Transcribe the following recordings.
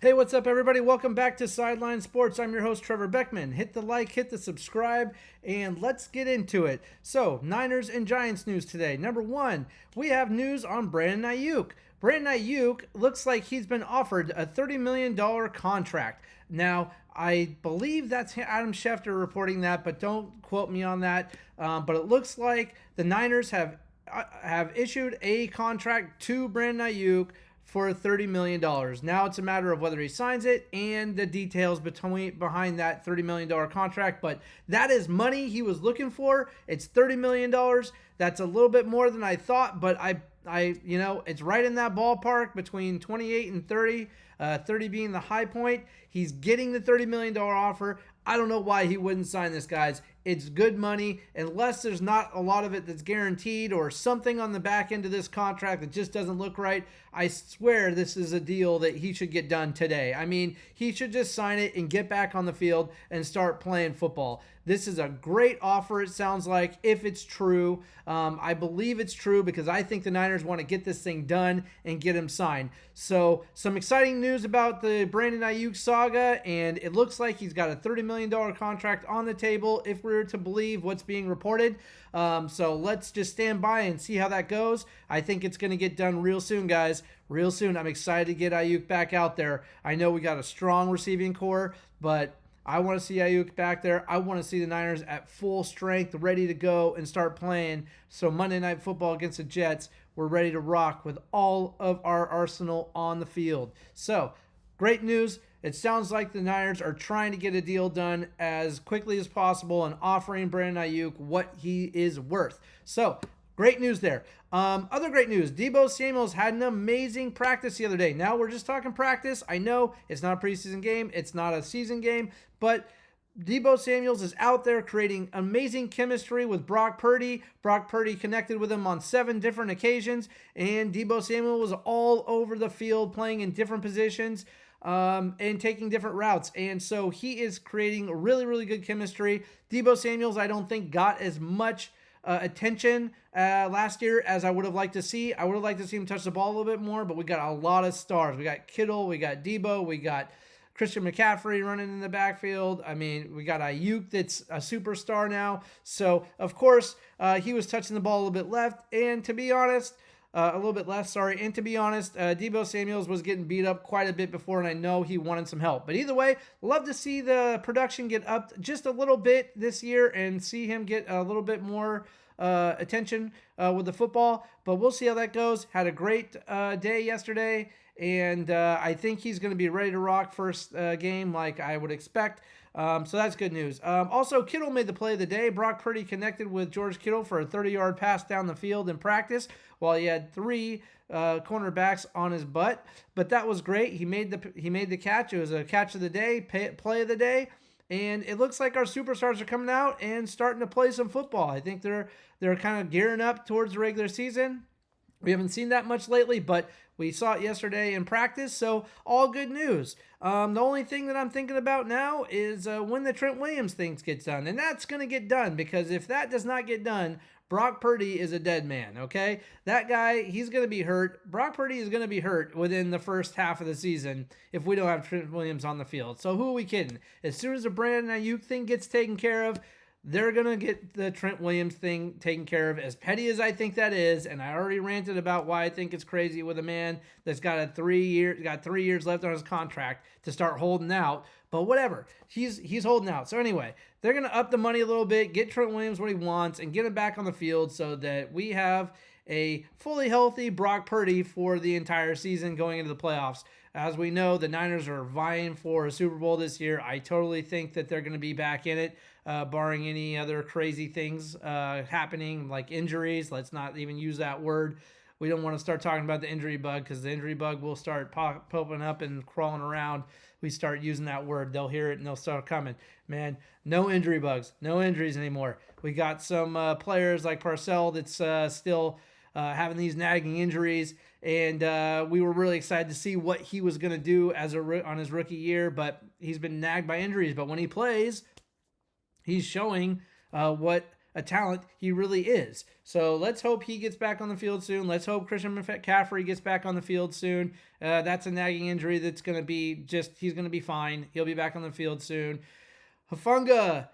Hey, what's up, everybody? Welcome back to Sideline Sports. I'm your host, Trevor Beckman. Hit the like, hit the subscribe, and let's get into it. So, Niners and Giants news today. Number one, we have news on Brandon Aijuk. Brandon Aijuk looks like he's been offered a $30 million contract. Now, I believe that's Adam Schefter reporting that, but don't quote me on that. But it looks like the Niners have issued a contract to Brandon Aijuk for $30 million. Now it's a matter of whether he signs it and the details behind that $30 million contract. But that is money he was looking for. It's $30 million. That's a little bit more than I thought, but it's right in that ballpark between 28 and 30. 30 being the high point. He's getting the $30 million offer. I don't know why he wouldn't sign this, guys. It's good money, unless there's not a lot of it that's guaranteed or something on the back end of this contract that just doesn't look right. I swear this is a deal that he should get done today. I mean, he should just sign it and get back on the field and start playing football. This is a great offer, it sounds like, if it's true. I believe it's true because I think the Niners want to get this thing done and get him signed. So, some exciting news about the Brandon Aijuk saga, and it looks like he's got a $30 million contract on the table if we're to believe what's being reported. So, let's just stand by and see how that goes. I think it's going to get done real soon, guys. Real soon. I'm excited to get Aijuk back out there. I know we got a strong receiving core, but I want to see Aijuk back there. I want to see the Niners at full strength, ready to go and start playing. So Monday Night Football against the Jets, we're ready to rock with all of our arsenal on the field. So, great news. It sounds like the Niners are trying to get a deal done as quickly as possible and offering Brandon Aijuk what he is worth. So, great news there. Other great news. Deebo Samuels had an amazing practice the other day. Now we're just talking practice. I know it's not a preseason game. It's not a season game. But Deebo Samuels is out there creating amazing chemistry with Brock Purdy. Brock Purdy connected with him on 7 different occasions. And Deebo Samuel was all over the field playing in different positions and taking different routes. And so he is creating really, really good chemistry. Deebo Samuels, I don't think, got as much attention last year as I would have liked to see. I would have liked to see him touch the ball a little bit more, but we got a lot of stars. We got Kittle, we got Deebo, we got Christian McCaffrey running in the backfield. I mean, we got Aijuk that's a superstar now. So, of course, he was touching the ball a little bit left. And to be honest, a little bit less, sorry. And to be honest, Deebo Samuels was getting beat up quite a bit before, and I know he wanted some help. But either way, love to see the production get up just a little bit this year and see him get a little bit more attention with the football. But we'll see how that goes. Had a great day yesterday, and I think he's going to be ready to rock first game like I would expect. So that's good news. Also, Kittle made the play of the day. Brock Purdy connected with George Kittle for a 30-yard pass down the field in practice while he had 3 cornerbacks on his butt. But that was great. He made the catch. It was a catch of the day, play of the day. And it looks like our superstars are coming out and starting to play some football. I think they're kind of gearing up towards the regular season. We haven't seen that much lately, but we saw it yesterday in practice, so all good news. The only thing that I'm thinking about now is when the Trent Williams thing gets done, and that's going to get done, because if that does not get done, Brock Purdy is a dead man, okay? That guy, he's going to be hurt. Brock Purdy is going to be hurt within the first half of the season if we don't have Trent Williams on the field. So who are we kidding? As soon as the Brandon Aijuk thing gets taken care of, they're going to get the Trent Williams thing taken care of, as petty as I think that is. And I already ranted about why I think it's crazy with a man that's got 3 years left on his contract to start holding out. But whatever, he's holding out. So anyway, they're going to up the money a little bit, get Trent Williams what he wants, and get him back on the field so that we have a fully healthy Brock Purdy for the entire season going into the playoffs. As we know, the Niners are vying for a Super Bowl this year. I totally think that they're going to be back in it, barring any other crazy things happening, like injuries. Let's not even use that word. We don't want to start talking about the injury bug, because the injury bug will start popping up and crawling around. We start using that word, they'll hear it and they'll start coming. Man, no injury bugs, no injuries anymore. We got some players like Parcell that's still having these nagging injuries, and we were really excited to see what he was going to do on his rookie year, but he's been nagged by injuries. But when he plays, he's showing what a talent he really is. So let's hope he gets back on the field soon. Let's hope Christian McCaffrey gets back on the field soon. That's a nagging injury that's going to be he's going to be fine. He'll be back on the field soon. Hufanga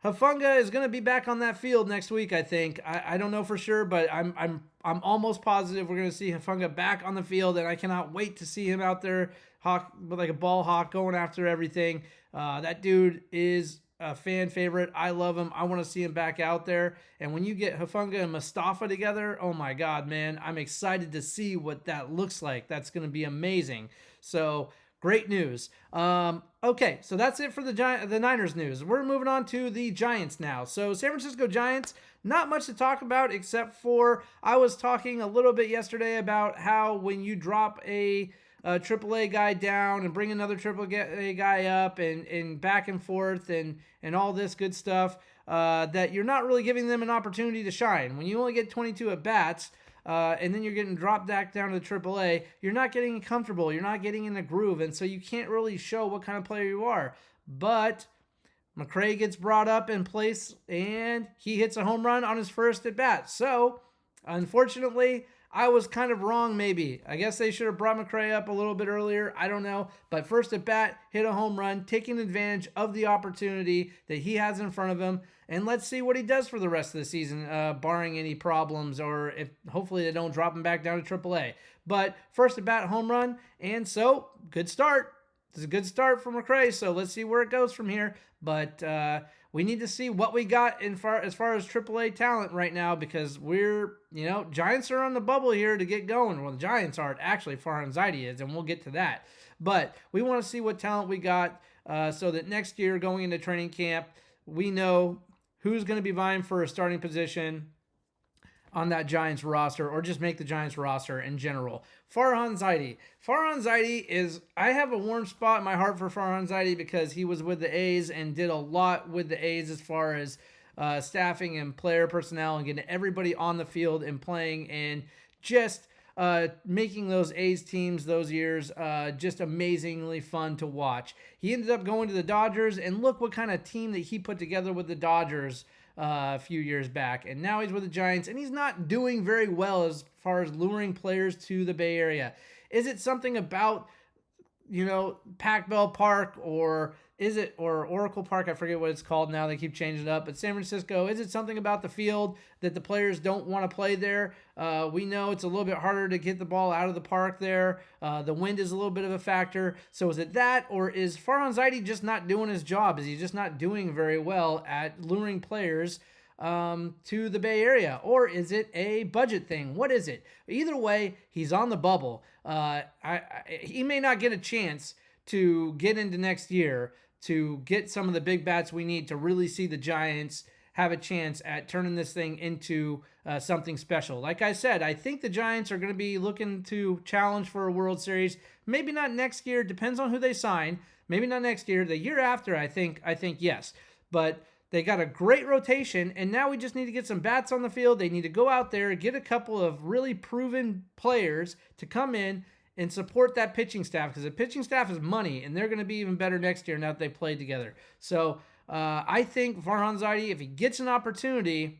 is going to be back on that field next week, I think. I don't know for sure, but I'm almost positive we're going to see Hufanga back on the field, and I cannot wait to see him out there like a ball hawk going after everything. That dude is a fan favorite. I love him. I want to see him back out there. And when you get Hufanga and Mustafa together, oh my God, man, I'm excited to see what that looks like. That's going to be amazing. So great news. Okay, so that's it for the Niners news. We're moving on to the Giants now. So San Francisco Giants, not much to talk about except for I was talking a little bit yesterday about how when you drop a AAA guy down and bring another AAA guy up and back and forth and all this good stuff, that you're not really giving them an opportunity to shine. When you only get 22 at-bats, and then you're getting dropped back down to AAA, you're not getting comfortable. You're not getting in the groove, and so you can't really show what kind of player you are. But McRae gets brought up in place, and he hits a home run on his first at-bat. So, unfortunately, I was kind of wrong maybe. I guess they should have brought McRae up a little bit earlier. I don't know. But first at bat, hit a home run, taking advantage of the opportunity that he has in front of him. And let's see what he does for the rest of the season, barring any problems, or if hopefully they don't drop him back down to AAA. But first at bat, home run, and so good start. It's a good start for McRae, so let's see where it goes from here. But we need to see what we got as far as AAA talent right now, because Giants are on the bubble here to get going. Well, the Giants aren't actually. Farhan Zaidi is, and we'll get to that. But we want to see what talent we got so that next year going into training camp, we know who's going to be vying for a starting position on that Giants roster, or just make the Giants roster in general. Farhan Zaidi is, I have a warm spot in my heart for Farhan Zaidi because he was with the A's and did a lot with the A's as far as staffing and player personnel and getting everybody on the field and playing and just making those A's teams those years just amazingly fun to watch. He ended up going to the Dodgers, and look what kind of team that he put together with the Dodgers a few years back. And now he's with the Giants, and he's not doing very well as far as luring players to the Bay Area. Is it something about, Pac Bell Park, or Oracle Park? I forget what it's called now. They keep changing it up. But San Francisco, is it something about the field that the players don't want to play there? We know it's a little bit harder to get the ball out of the park there. The wind is a little bit of a factor. So is it that, or is Farhan Zaidi just not doing his job? Is he just not doing very well at luring players to the Bay Area? Or is it a budget thing? What is it? Either way, he's on the bubble. He may not get a chance to get into next year to get some of the big bats we need to really see the Giants have a chance at turning this thing into something special. Like I said, I think the Giants are going to be looking to challenge for a World Series. Maybe not next year. Depends on who they sign. Maybe not next year. The year after, I think yes. But they got a great rotation, and now we just need to get some bats on the field. They need to go out there, get a couple of really proven players to come in and support that pitching staff, because the pitching staff is money, and they're going to be even better next year now that they played together. So I think Farhan Zaidi, if he gets an opportunity,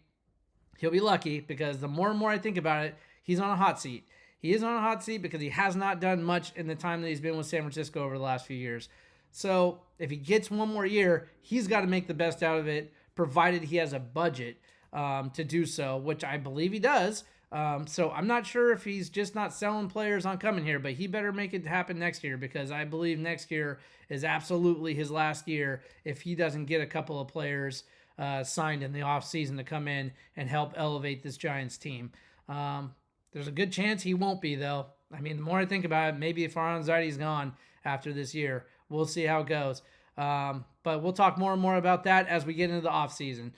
he'll be lucky, because the more and more I think about it, he's on a hot seat. He is on a hot seat because he has not done much in the time that he's been with San Francisco over the last few years. So if he gets one more year, he's got to make the best out of it, provided he has a budget to do so, which I believe he does. So I'm not sure if he's just not selling players on coming here, but he better make it happen next year, because I believe next year is absolutely his last year if he doesn't get a couple of players signed in the offseason to come in and help elevate this Giants team. There's a good chance he won't be, though. I mean, the more I think about it, maybe if Farhan Zaidi's gone after this year. We'll see how it goes. But we'll talk more and more about that as we get into the offseason.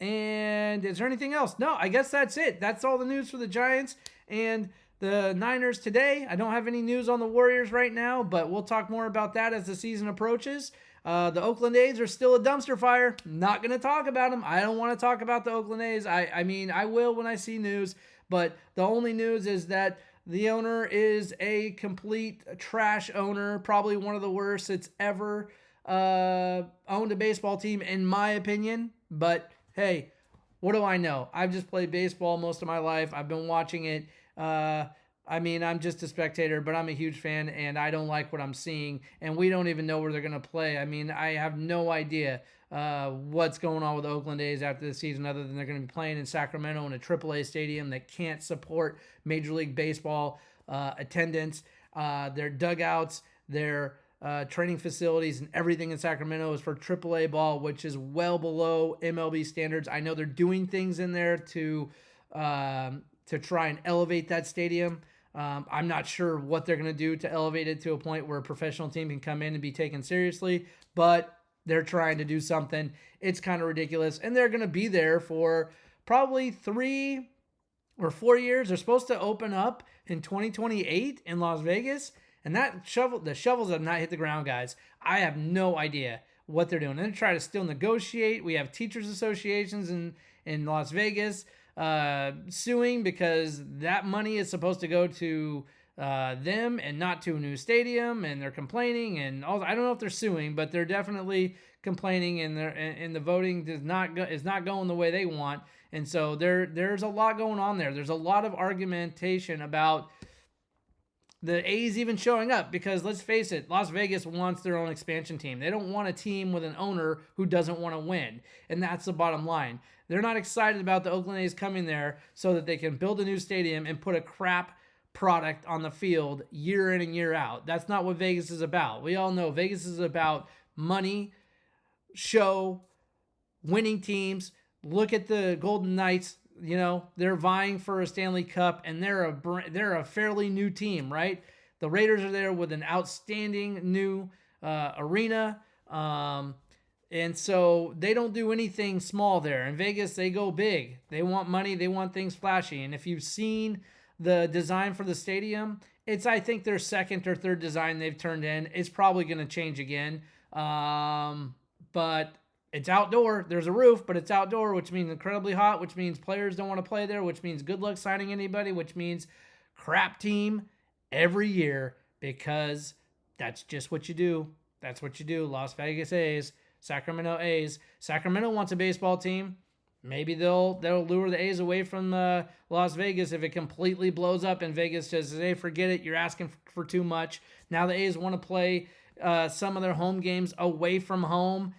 And is there anything else? No, I guess that's it. That's all the news for the Giants and the Niners today. I don't have any news on the Warriors right now, but we'll talk more about that as the season approaches. The Oakland A's are still a dumpster fire. Not going to talk about them. I don't want to talk about the Oakland A's. I mean, I will when I see news, but the only news is that the owner is a complete trash owner, probably one of the worst that's ever owned a baseball team, in my opinion. But hey, what do I know? I've just played baseball most of my life. I've been watching it. I mean, I'm just a spectator, but I'm a huge fan, and I don't like what I'm seeing. And we don't even know where they're going to play. I mean, I have no idea what's going on with the Oakland A's after the season, other than they're going to be playing in Sacramento in a AAA stadium that can't support Major League Baseball attendance. Their dugouts, their training facilities, and everything in Sacramento is for AAA ball, which is well below MLB standards. I know they're doing things in there to try and elevate that stadium. I'm not sure what they're going to do to elevate it to a point where a professional team can come in and be taken seriously, but they're trying to do something. It's kind of ridiculous, and they're going to be there for probably 3 or 4 years. They're supposed to open up in 2028 in Las Vegas, and the shovels have not hit the ground, guys. I have no idea what they're doing. They're trying to still negotiate. We have teachers associations in Las Vegas suing because that money is supposed to go to them and not to a new stadium, and they're complaining. And also, I don't know if they're suing, but they're definitely complaining, and the voting is not going the way they want. And so there's a lot going on there. There's a lot of argumentation about the A's even showing up, because let's face it, Las Vegas wants their own expansion team. They don't want a team with an owner who doesn't want to win. And that's the bottom line. They're not excited about the Oakland A's coming there so that they can build a new stadium and put a crap product on the field year in and year out. That's not what Vegas is about. We all know Vegas is about money, show, winning teams. Look at the Golden Knights. You know, they're vying for a Stanley Cup, and they're a fairly new team, right? The Raiders are there with an outstanding new arena, and so they don't do anything small there. In Vegas, they go big. They want money. They want things flashy. And if you've seen the design for the stadium, it's, I think, their second or third design they've turned in. It's probably going to change again, but it's outdoor. There's a roof, but it's outdoor, which means incredibly hot, which means players don't want to play there, which means good luck signing anybody, which means crap team every year, because that's just what you do. That's what you do. Las Vegas A's, Sacramento A's. Sacramento wants a baseball team. Maybe they'll lure the A's away from Las Vegas if it completely blows up and Vegas says, hey, forget it, you're asking for too much. Now the A's want to play some of their home games away from home.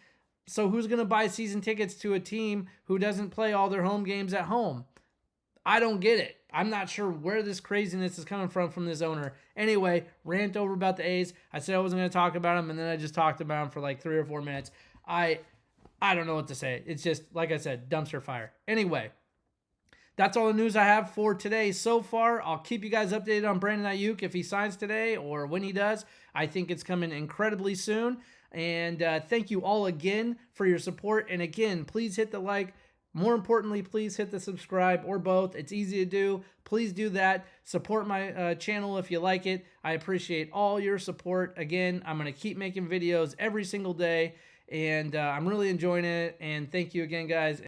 So who's going to buy season tickets to a team who doesn't play all their home games at home? I don't get it. I'm not sure where this craziness is coming from this owner. Anyway, rant over about the A's. I said I wasn't going to talk about them, and then I just talked about them for like 3 or 4 minutes. I don't know what to say. It's just, like I said, dumpster fire. Anyway, that's all the news I have for today so far. I'll keep you guys updated on Brandon Aijuk if he signs today or when he does. I think it's coming incredibly soon. And thank you all again for your support. And again, please hit the like. More importantly, please hit the subscribe, or both. It's easy to do. Please do that. Support my channel if you like it. I appreciate all your support. Again, I'm going to keep making videos every single day, and I'm really enjoying it. And thank you again, guys.